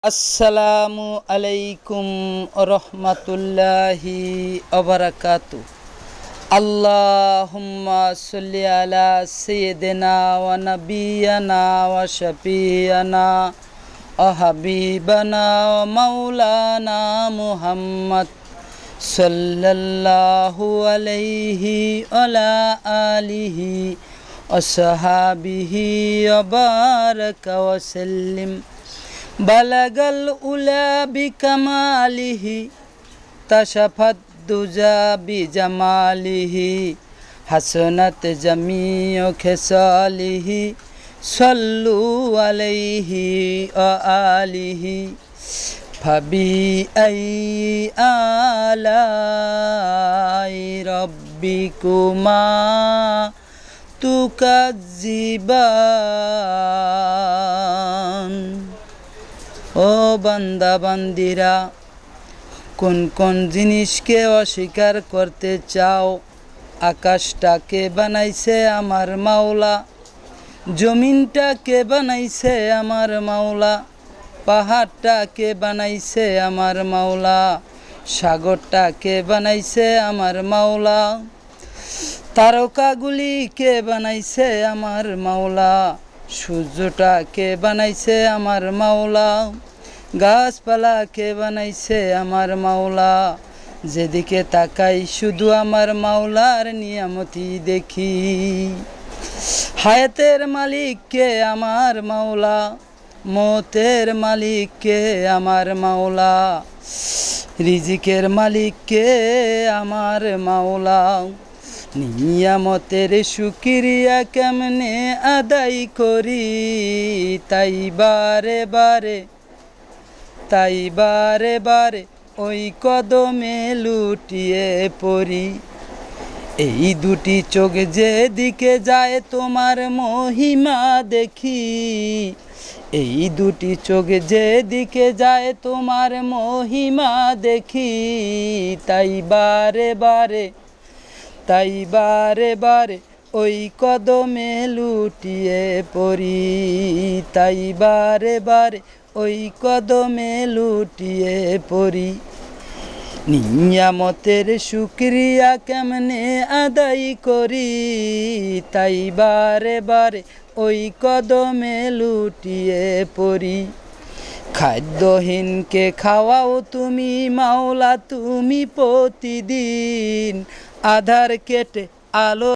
আসসালামু আলাইকুম রহমতুল্লাহি ওবারাকাতু। আল্লাহুম্মা সাল্লি আলা সাইয়্যিদিনা ওয়া নাবিয়ানা ওয়া শাফিয়ানা ওয়া হাবিবানা ওয়া মাওলানা মুহাম্মদ সাল্লাল্লাহু আলাইহি ওয়া আলা আলিহি ওয়া সাহাবিহি ওয়া বারাকা ওয়া সাল্লিম। বালাগাল উলা বিকামালিহি তাশাফাত দুজা বিজামালিহি হাসনাত জামিউ খেসালিহি সাল্লু আলাইহি ওয়া আলিহি ফাবি আই আলাই রব্বিকুমা তুকাজ্জিবান। ও বান্দা বান্দিরা, কোন কোন জিনিসকে অস্বীকার করতে চাও? আকাশটাকে বানাইছে আমার মাওলা, জমিনটাকে বানাইছে আমার মাওলা, পাহাড়টাকে বানাইছে আমার মাওলা, সাগরটাকে বানাইছে আমার মাওলা, তারকাগুলিকে বানাইছে আমার মাওলা, সূর্যটাকে বানাইছে আমার মাওলা, গাছপালাকে বানাইছে আমার মাওলা। যেদিকে তাকাই শুধু আমার মাওলার নিয়ামতি দেখি। হায়াতের মালিককে আমার মাওলা, মৌতের মালিককে আমার মাওলা, রিজিকের মালিককে আমার মাওলা। নিয়ামতের শুকরিয়া কেমনে আদায় করি, তাই বারে বারে ওই কদমে লুটিয়ে পড়ি। এই দুটি চোখ যেদিকে যায় তোমার মহিমা দেখি, এই দুটি চোখ যেদিকে যায় তোমার মহিমা দেখি। তাই বারে বারে ওই কদমে লুটিয়ে পড়ি, তাই বারে ওই কদমে লুটিয়ে পড়ি। নিয়ামতের শুকরিয়া কেমনে আদায় করি, তাই বারে ওই কদমে লুটিয়ে পড়ি। খাদ্যহীনকে খাওয়াও তুমি মাওলা, তুমি প্রতিদিন আধার কেটে আলো